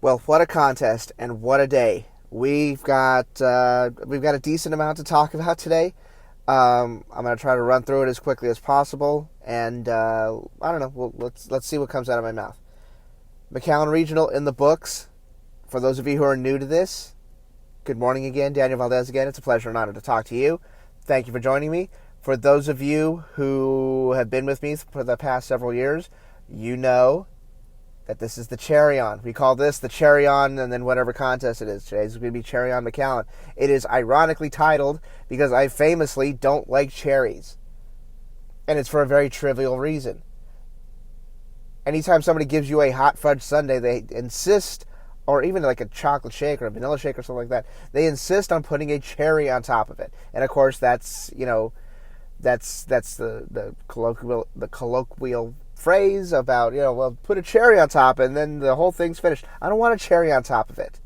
Well, what a contest and what a day. We've got a decent amount to talk about today. I'm going to try to run through it as quickly as possible, and I don't know. Let's see what comes out of my mouth. McAllen Regional in the books. For those of you who are new to this, good morning again. Daniel Valdez again. It's a pleasure and honor to talk to you. Thank you for joining me. For those of you who have been with me for the past several years, you know that this is the cherry on. We call this the cherry on, and then whatever contest it is. Today's going to be cherry on McAllen. It is ironically titled because I famously don't like cherries. And it's for a very trivial reason. Anytime somebody gives you a hot fudge sundae, they insist, or even like a chocolate shake or a vanilla shake or something like that, they insist on putting a cherry on top of it. And of course that's the colloquial phrase about, well, put a cherry on top and then the whole thing's finished. I don't want a cherry on top of it.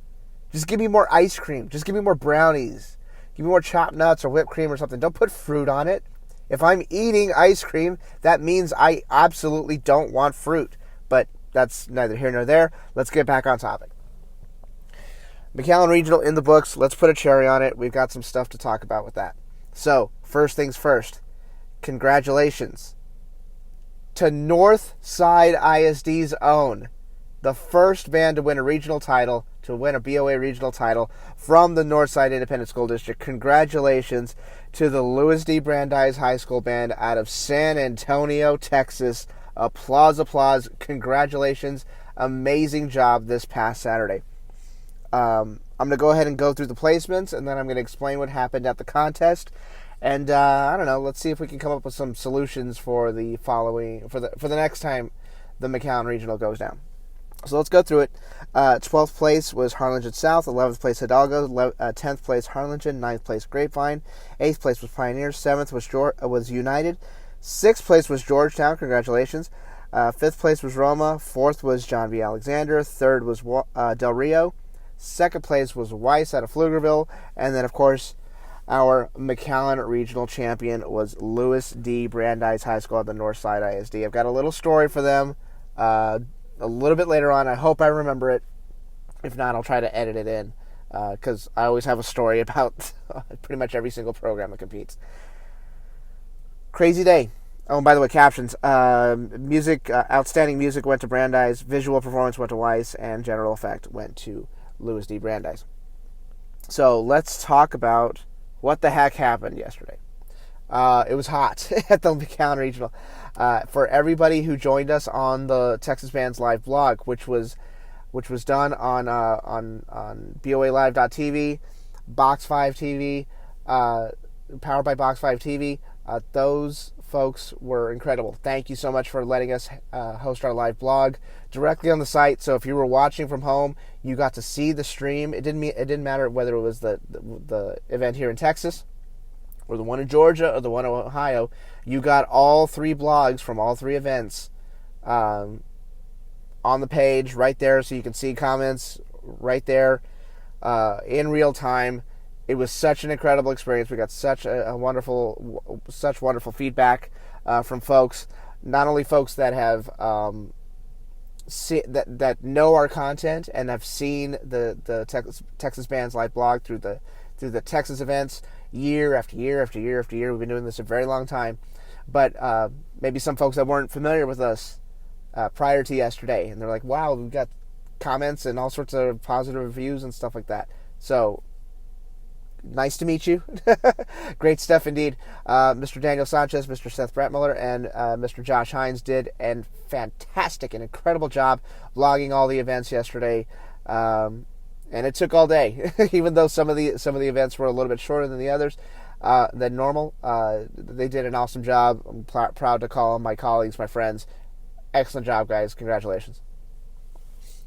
Just give me more ice cream. Just give me more brownies. Give me more chopped nuts or whipped cream or something. Don't put fruit on it. If I'm eating ice cream, that means I absolutely don't want fruit. But that's neither here nor there. Let's get back on topic. McAllen Regional in the books. Let's put a cherry on it. We've got some stuff to talk about with that. So, first things first. Congratulations to Northside ISD's own, the first band to win a regional title, to win a BOA regional title from the Northside Independent School District. Congratulations to the Louis D. Brandeis High School Band out of San Antonio, Texas. Applause, applause. Congratulations. Amazing job this past Saturday. I'm going to go ahead and go through the placements, and then I'm going to explain what happened at the contest. And I don't know. Let's see if we can come up with some solutions for the next time the McAllen Regional goes down. So let's go through it. 12th place was Harlingen South. 11th place Hidalgo. 10th place Harlingen. 9th place Grapevine. 8th place was Pioneers. 7th was United. 6th place was Georgetown. Congratulations. 5th place was Roma. 4th was John B. Alexander. 3rd was Del Rio. 2nd place was Weiss out of Pflugerville. And then, of course, our McAllen Regional champion was Louis D. Brandeis High School at the Northside ISD. I've got a little story for them a little bit later on. I hope I remember it. If not, I'll try to edit it in because I always have a story about pretty much every single program that competes. Crazy day. Oh, and by the way, captions. Music, outstanding music went to Brandeis. Visual performance went to Weiss. And general effect went to Louis D. Brandeis. So let's talk about what the heck happened yesterday. It was hot at the McAllen Regional. For everybody who joined us on the Texas Bands Live blog, which was done on BOALive.tv, Box 5 TV, powered by Box 5 TV, those folks were incredible. Thank you so much for letting us host our live blog directly on the site. So if you were watching from home, you got to see the stream. It didn't matter whether it was the event here in Texas or the one in Georgia or the one in Ohio. You got all three blogs from all three events on the page right there, so you can see comments right there in real time. It was such an incredible experience. We got such wonderful feedback from folks. Not only folks that have that know our content and have seen the Texas Bands Live blog through the Texas events year after year after year after year. We've been doing this a very long time, but maybe some folks that weren't familiar with us prior to yesterday, and they're like, "Wow, we've got comments and all sorts of positive reviews and stuff like that." So. Nice to meet you. Great stuff indeed. Mr. Daniel Sanchez, Mr. Seth Brettmiller, and Mr. Josh Hines did a fantastic and incredible job vlogging all the events yesterday. And it took all day, even though some of the events were a little bit shorter than the others than normal. They did an awesome job. I'm proud to call them my colleagues, my friends. Excellent job, guys. Congratulations.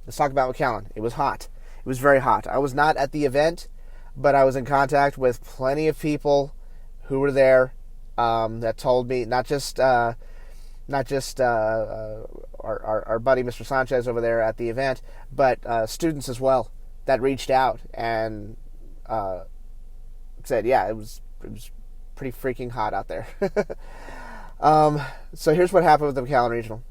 Let's talk about McAllen. It was hot. It was very hot. I was not at the event, but I was in contact with plenty of people who were there that told me, not just our buddy Mr. Sanchez over there at the event, but students as well that reached out and said, yeah, it was pretty freaking hot out there. So here's what happened with the McAllen Regional.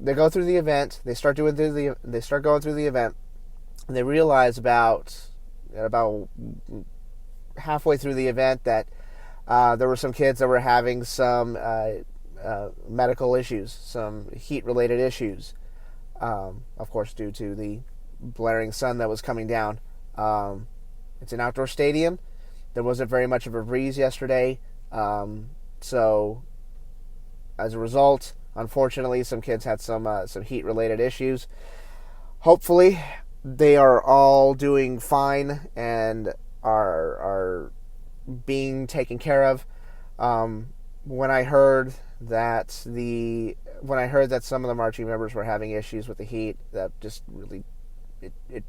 they go through the event. They start going through the event, and they realize about halfway through the event that there were some kids that were having some medical issues, some heat-related issues, of course, due to the blaring sun that was coming down. It's an outdoor stadium. There wasn't very much of a breeze yesterday, so as a result, unfortunately, some kids had some heat-related issues. Hopefully, they are all doing fine and are being taken care of. When I heard that some of the marching members were having issues with the heat, that just really it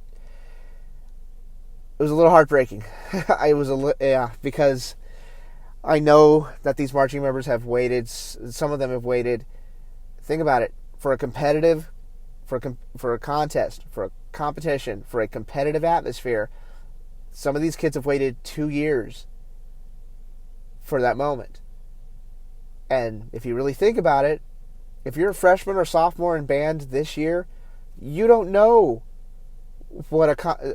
was a little heartbreaking. Because I know that these marching members have waited. Some of them have waited. Think about it, for a contest, for a competition, for a competitive atmosphere. Some of these kids have waited 2 years for that moment. And if you really think about it, if you're a freshman or sophomore in band this year, you don't know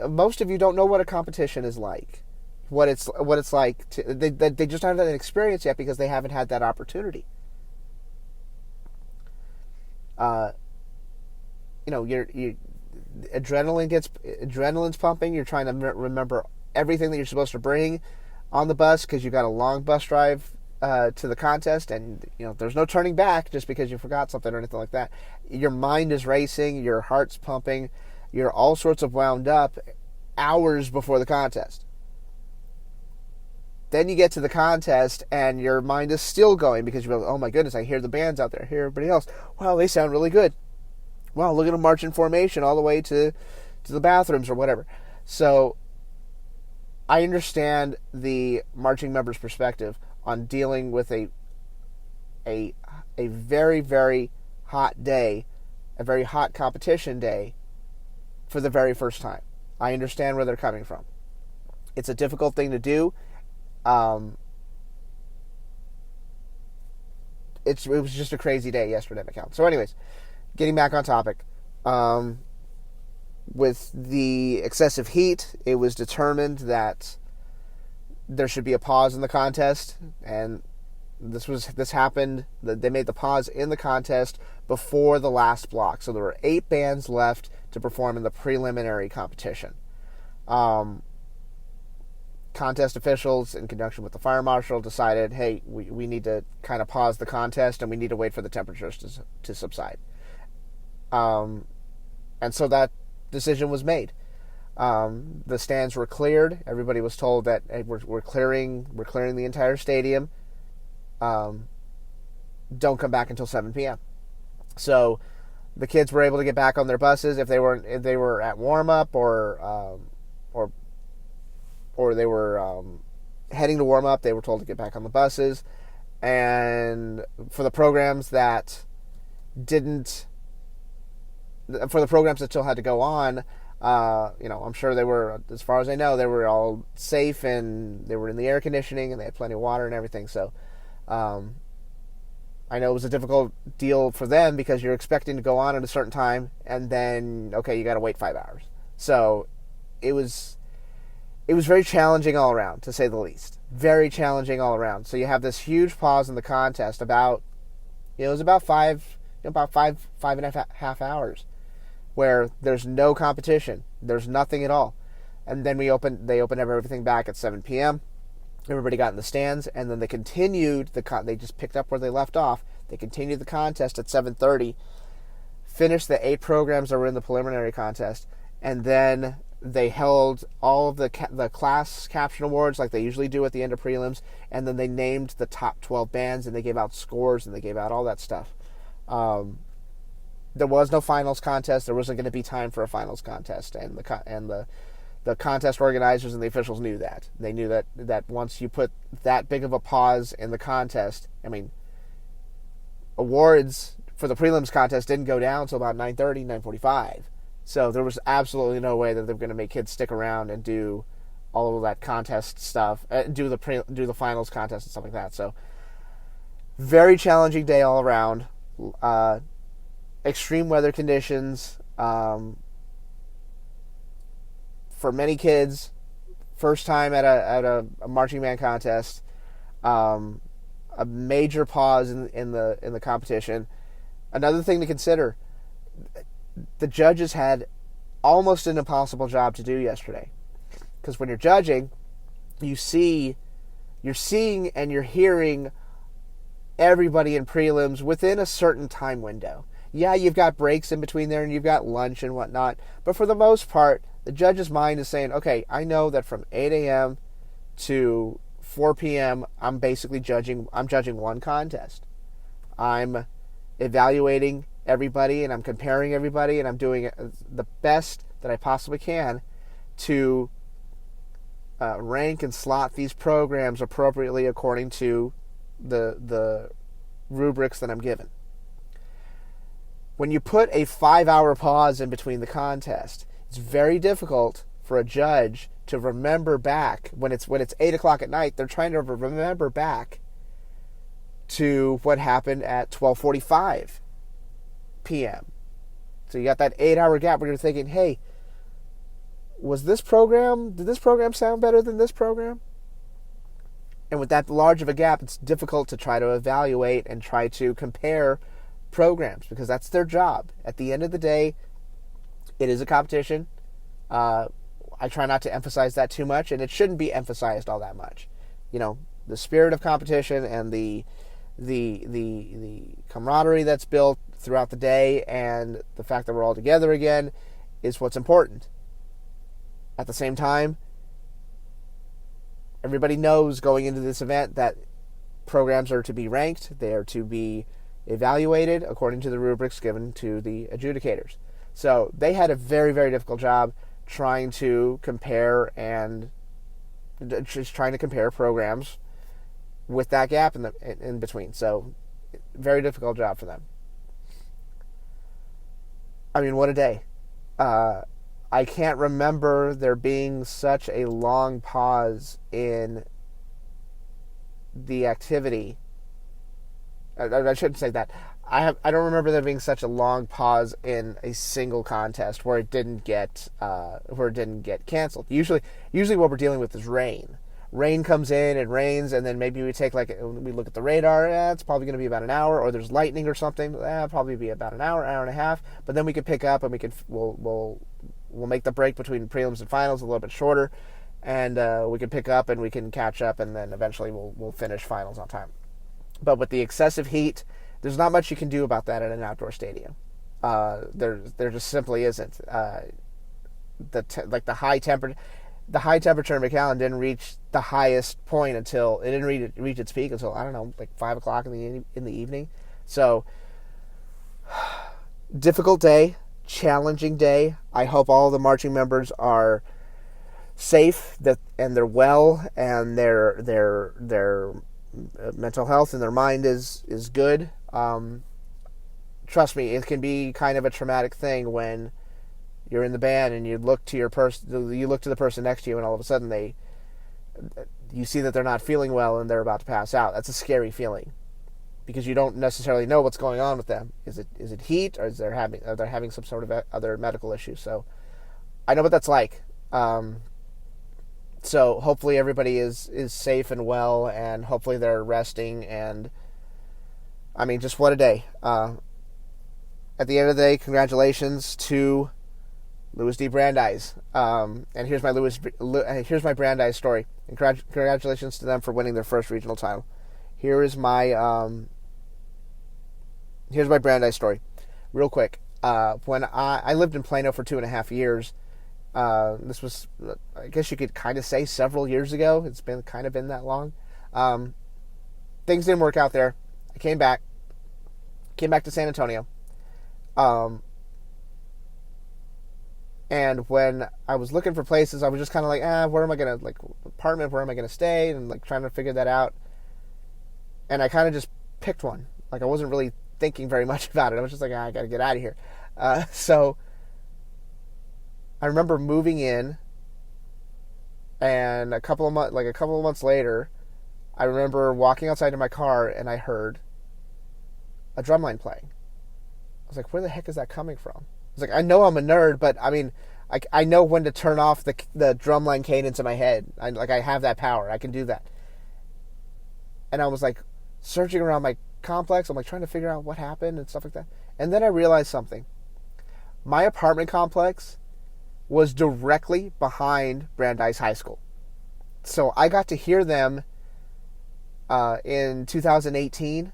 most of you don't know what a competition is like. What it's like they just haven't had an experience yet because they haven't had that opportunity. Your adrenaline's pumping. You're trying to remember everything that you're supposed to bring on the bus because you got a long bus drive to the contest, and there's no turning back just because you forgot something or anything like that. Your mind is racing, your heart's pumping, you're all sorts of wound up hours before the contest. Then you get to the contest and your mind is still going because you're like, oh my goodness, I hear the bands out there, I hear everybody else. Wow, they sound really good. Wow, look at them march in formation all the way to the bathrooms or whatever. So I understand the marching members' perspective on dealing with a very, very hot day, a very hot competition day for the very first time. I understand where they're coming from. It's a difficult thing to do. It was just a crazy day yesterday at McAllen. So anyways, getting back on topic. With the excessive heat, it was determined that there should be a pause in the contest, and this happened. They made the pause in the contest before the last block. So there were 8 bands left to perform in the preliminary competition. Contest officials, in conjunction with the fire marshal, decided, hey, we need to kind of pause the contest and we need to wait for the temperatures to subside. And so that decision was made. The stands were cleared. Everybody was told that, hey, we're clearing the entire stadium. Don't come back until 7 p.m. So the kids were able to get back on their buses if they were at warm up or they were heading to warm up. They were told to get back on the buses. And for the programs that still had to go on, I'm sure they were, as far as I know, they were all safe and they were in the air conditioning and they had plenty of water and everything. So I know it was a difficult deal for them because you're expecting to go on at a certain time and then, okay, you got to wait 5 hours. So it was very challenging all around, to say the least. Very challenging all around. So you have this huge pause in the contest it was about five and a half hours where there's no competition. There's nothing at all. And then they opened everything back at 7 p.m. Everybody got in the stands, and then they continued they just picked up where they left off. They continued the contest at 7:30, finished the 8 programs that were in the preliminary contest, and then they held all of the class caption awards like they usually do at the end of prelims, and then they named the top 12 bands, and they gave out scores, and they gave out all that stuff. There was no finals contest. There wasn't going to be time for a finals contest, and the contest organizers and the officials knew that. They knew that once you put that big of a pause in the contest, awards for the prelims contest didn't go down until about 9:30, 9:45. So there was absolutely no way that they were going to make kids stick around and do all of that contest stuff, do the finals contest and stuff like that. So very challenging day all around. extreme weather conditions. For many kids, first time at a marching band contest, a major pause in the competition. Another thing to consider: the judges had almost an impossible job to do yesterday, because when you're judging, you're seeing and you're hearing everybody in prelims within a certain time window. Yeah, you've got breaks in between there and you've got lunch and whatnot, but for the most part, the judge's mind is saying, okay, I know that from 8 a.m. to 4 p.m., I'm judging one contest. I'm evaluating everybody and I'm comparing everybody and I'm doing the best that I possibly can to rank and slot these programs appropriately according to the rubrics that I'm given. When you put a 5-hour pause in between the contest, it's very difficult for a judge to remember back when it's 8 o'clock at night. They're trying to remember back to what happened at 12:45 p.m. So you got that 8-hour gap where you're thinking, hey, did this program sound better than this program? And with that large of a gap, it's difficult to try to evaluate and try to compare programs, because that's their job. At the end of the day, it is a competition. I try not to emphasize that too much, and it shouldn't be emphasized all that much. You know, the spirit of competition and the camaraderie that's built throughout the day and the fact that we're all together again is what's important. At the same time, everybody knows going into this event that programs are to be ranked. They are to be evaluated according to the rubrics given to the adjudicators. So they had a very, very difficult job trying to compare programs with that gap in between. So very difficult job for them. I mean, what a day. I can't remember there being such a long pause in the activity. I shouldn't say that. I don't remember there being such a long pause in a single contest where it didn't get canceled. Usually what we're dealing with is rain. Rain comes in, it rains, and then maybe we look at the radar. It's probably going to be about an hour, or there's lightning or something. Probably be about an hour and a half. But then we could pick up and we'll make the break between prelims and finals a little bit shorter, and we can pick up and we can catch up, and then eventually we'll finish finals on time. But with the excessive heat, there's not much you can do about that at an outdoor stadium. There just simply isn't. The high temperature in McAllen didn't reach the highest point until it didn't reach its peak until, I don't know, like 5 o'clock in the evening. So difficult day, challenging day. I hope all the marching members are safe and they're well and their mental health and their mind is good. Trust me, it can be kind of a traumatic thing when you're in the band and you look to the person next to you, and all of a sudden you see that they're not feeling well and they're about to pass out. That's a scary feeling, because you don't necessarily know what's going on with them. Is it heat, or are they having some sort of other medical issue? So I know what that's like. So hopefully everybody is safe and well, and hopefully they're resting. And I mean, just what a day. At the end of the day, congratulations to Louis D. Brandeis. And here's my Brandeis story. And congratulations to them for winning their first regional title. Here's my Brandeis story, real quick. When I lived in Plano for 2.5 years. This was, I guess you could kind of say, several years ago. It's been that long. Things didn't work out there. I came back to San Antonio. And when I was looking for places, I was just kind of like, where am I going to, apartment, where am I going to stay? And trying to figure that out. And I kind of just picked one. I wasn't really thinking very much about it. I was just like, I got to get out of here. So I remember moving in, and a couple of months later, I remember walking outside to my car, and I heard a drumline playing. was like, where the heck is that coming from? I was like, I know I'm a nerd, but I mean, I know when to turn off the drumline cadence in my head. I have that power. I can do that. And I was like searching around my complex. I'm like trying to figure out what happened and stuff like that. And then I realized something. My apartment complex was directly behind Brandeis High School. So I got to hear them in 2018.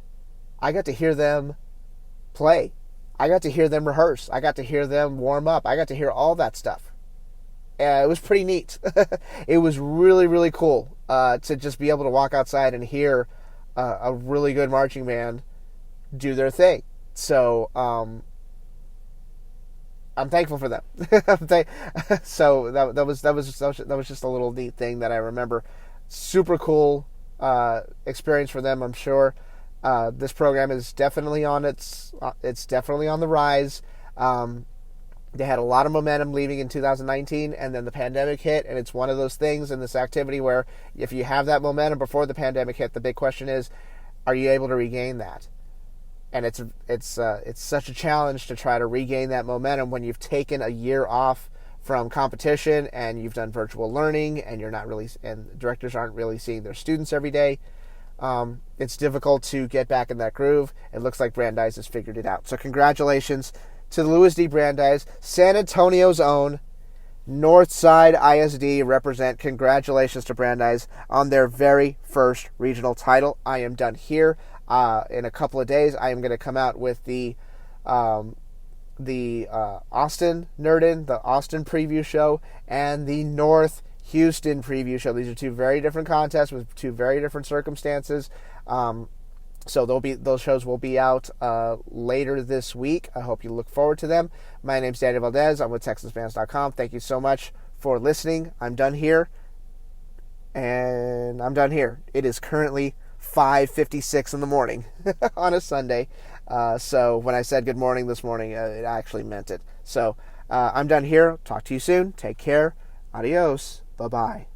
I got to hear them play. I got to hear them rehearse. I got to hear them warm up. I got to hear all that stuff. It was pretty neat. It was really, really cool to just be able to walk outside and hear a really good marching band do their thing. So I'm thankful for them. So that was just a little neat thing that I remember. Super cool experience for them, I'm sure. This program is definitely it's definitely on the rise. They had a lot of momentum leaving in 2019, and then the pandemic hit, and it's one of those things in this activity where if you have that momentum before the pandemic hit, the big question is, are you able to regain that? And it's such a challenge to try to regain that momentum when you've taken a year off from competition and you've done virtual learning and and directors aren't really seeing their students every day. It's difficult to get back in that groove. It looks like Brandeis has figured it out. So congratulations to the Louis D. Brandeis, San Antonio's own Northside ISD represent. Congratulations to Brandeis on their very first regional title. I am done here. In a couple of days, I am going to come out with the Austin Nerdin, the Austin preview show, and the North Houston preview show. These are two very different contests with two very different circumstances. So those shows will be out later this week. I hope you look forward to them. My name's Daniel Valdez. I'm with TexasFans.com. Thank you so much for listening. I'm done here. And I'm done here. It is currently 5:56 in the morning on a Sunday. So when I said good morning this morning, it actually meant it. So I'm done here. Talk to you soon. Take care. Adios. Bye-bye.